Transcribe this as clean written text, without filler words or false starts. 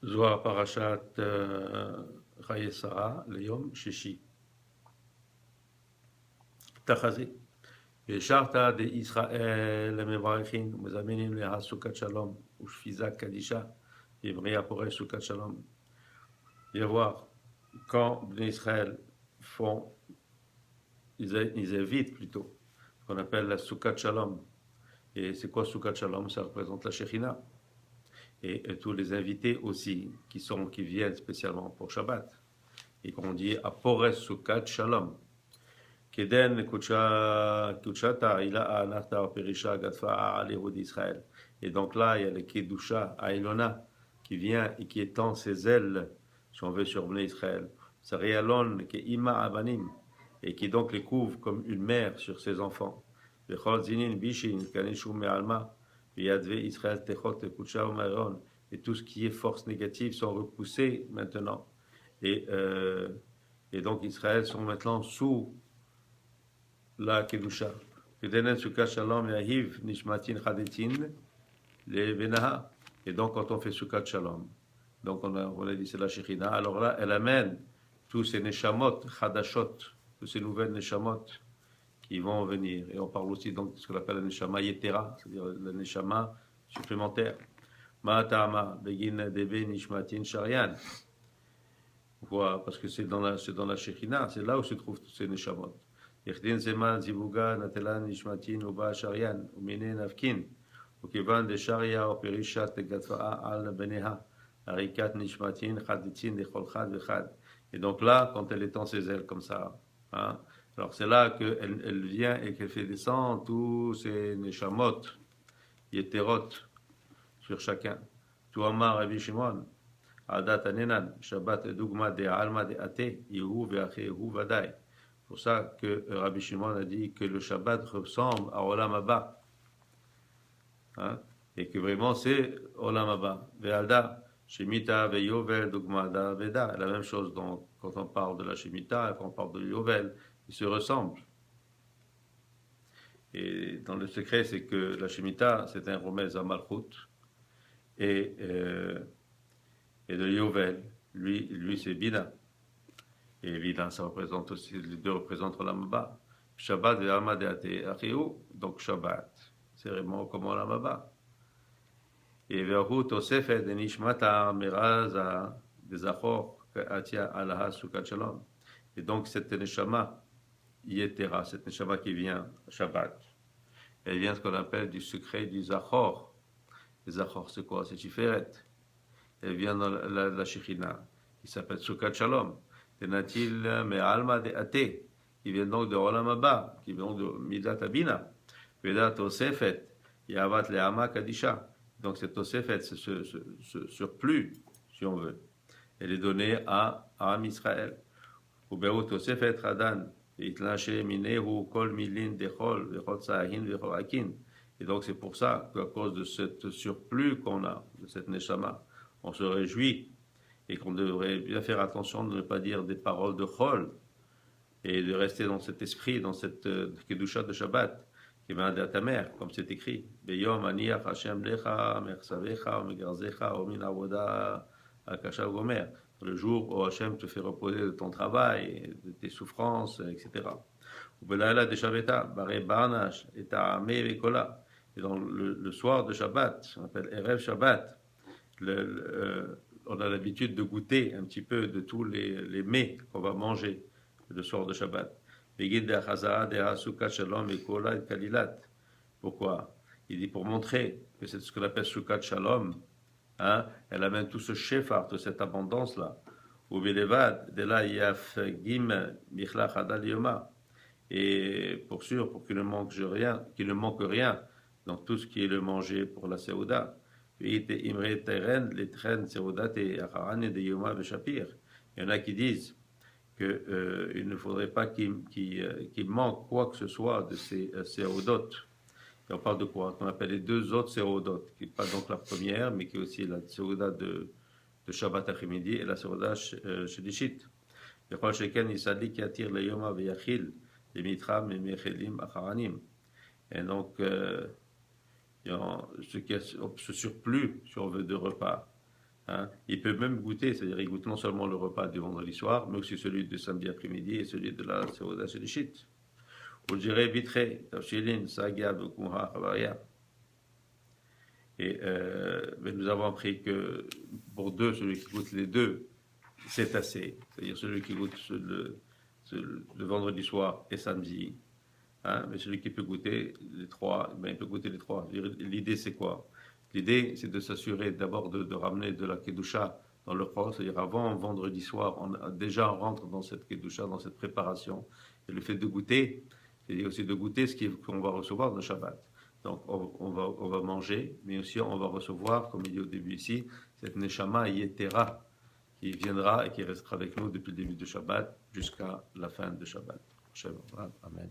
Zohar Parashat Chayesara, Leyom Shishi. Tachazé. Sharta de Israël, Mevarichin, Mezaminim Leha Sukat Shalom, Ushfiza Kadisha, Yemria Poresh Sukat Shalom. Il va voir, quand les Israël font, ils évitent plutôt, ce qu'on appelle la Sukat Shalom. Et c'est quoi Sukat Shalom? Ça représente la Shekhinah. Et tous les invités aussi, qui viennent spécialement pour Shabbat. Et qu'on dit Apores Sukat Shalom. Keden Kuchata, il a Anachta Perisha Gatfa Alehud d'Israël. Et donc là, il y a le Kedusha Ailona qui vient et qui étend ses ailes, si on veut, sur Bnei Israël. Sarialon, qui est Ima Abanim, et qui donc les couvre comme une mère sur ses enfants. Bechol Zinin Bishin, Kanishu Me'alma, Yadve Israël Techot Kucha Umaron. Et tout ce qui est force négative sont repoussés maintenant. Et, euh, et donc Israël sont maintenant sous la Kedusha. Kedenen Sukkah Shalom Yahiv Nishmatin Chadetin le Benaha. Et donc, quand on fait Sukkah Shalom, donc on a dit c'est la Shekhinah, alors là, elle amène tous ces Neshamot, Chadashot, tous ces nouvelles Neshamot qui vont venir. Et on parle aussi donc de ce qu'on appelle la Neshama Yetera, c'est-à-dire la Neshama supplémentaire. Ma'atama, Begin Debe Nishmatin Sharian. Voilà, parce que c'est dans la Shekhinah, c'est là où se trouvent tous ces Neshamot. Yechdin Zeman Zivuga Natelan Nishmatin Uba Sharian, Umine Nafkin. וכיוון דשריה או פרישה תגתפאה על בניה, הריקת נשמתין חדיצין לכל חד וחד. Et donc là, quand elle étend ses ailes comme ça, hein, alors c'est là qu'elle vient et qu'elle fait descendre tous ces neshamot, yeterot, sur chacun. Tu amar Rabbi Shimon, adat anenan, shabbat dugma de alma de ate, yehu ve'achehu vadaï. Pour ça que Rabbi Shimon a dit que le Shabbat ressemble à Olam Abba. Hein, et que vraiment c'est Olam Haba. Ve'alda, Shemitah ve'yovel dugmada veda. La même chose donc, quand on parle de la Shemitah et quand on parle de Yovel, ils se ressemblent. Et dans le secret, c'est que la Shemitah, c'est un remède à Malchut. Et, euh, et de Yovel, lui c'est Bina. Et Bina, ça représente aussi, les deux représentent Olam Haba. Shabbat ve'alma de'ate achiu, donc Shabbat. C'est vraiment comme Olam Haba. Et והוא תוספת דנשמתה מרזה דזכור כאתיה עלהה סוכת שלום. Et donc cette neshama yetera, cette neshama qui vient Shabbat, elle vient ce qu'on appelle du secret du Zachor. Le Zachor c'est quoi? C'est Tiferet. Elle vient dans la Shekhinah, qui s'appelle Sukkot Shalom. Tenatil me'alma de ate, qui vient donc de Olam Haba, qui vient donc de Midat Abina. Vedat Tosefet, Yavat Le'ama Kadisha. Donc cette Tosefet, ce surplus, si on veut, elle est donnée à Am Israël. Ubehu Tosefet Radan, Itlaché Minehu Kol Milin Dechol, Vechot Sahin, Vechol Akin. Et donc c'est pour ça qu'à cause de ce surplus qu'on a, de cette Neshama, on se réjouit et qu'on devrait bien faire attention de ne pas dire des paroles de Chol et de rester dans cet esprit, dans cette Kedusha de Shabbat. Qui m'a dit à ta mère, comme c'est écrit, Beyom aniach Hashem lecha, mersavecha, megarzecha, omin avoda, akasha gomer. Le jour où Hashem te fait reposer de ton travail, de tes souffrances, etc. Ou belayla de Shabbat, bare barnash, et ta'amé vekola. Et dans le soir de Shabbat, on appelle Erev Shabbat, on a l'habitude de goûter un petit peu de tous les mets qu'on va manger le soir de Shabbat. Pourquoi? Il dit pour montrer que c'est ce qu'on appelle Sukkot Shalom. Hein? Elle amène tout ce shefar, toute cette abondance-là. Et pour sûr, pour qu'il ne manque rien dans tout ce qui est le manger pour la Seuda. Il y en a qui disent qu'il ne faudrait pas qu'il manque quoi que ce soit de ces sérodotes. Et on parle de quoi? On appelle les deux autres sérodotes, qui n'est pas donc la première, mais qui est aussi la séroda de Shabbat après-midi et la séroda Shedishit. Yachol Sheken Yisali qui attire le Yoma Veyachil, les Mitram et Mechelim Acharanim. Et donc, ce surplus, si on veut, de repas, Hein. Il peut même goûter, c'est-à-dire il goûte non seulement le repas du vendredi soir, mais aussi celui du samedi après-midi et celui de la Seuda Shelishit. Ou je dirais vitré, Tafshilin, Sagia, Bekumha, Chavaria. Et nous avons appris que pour deux, celui qui goûte les deux, c'est assez. C'est-à-dire celui qui goûte le vendredi soir et samedi. Hein, mais celui qui peut goûter les trois, ben, il peut goûter les trois. L'idée, c'est quoi? L'idée, c'est de s'assurer d'abord de ramener de la kedusha dans le corps, c'est-à-dire avant vendredi soir, déjà on rentre dans cette kedusha, dans cette préparation. Et le fait de goûter, c'est aussi de goûter ce qu'on va recevoir le Shabbat. Donc on va manger, mais aussi on va recevoir, comme il dit au début ici, cette neshama yetera qui viendra et qui restera avec nous depuis le début de Shabbat jusqu'à la fin de Shabbat. Amen.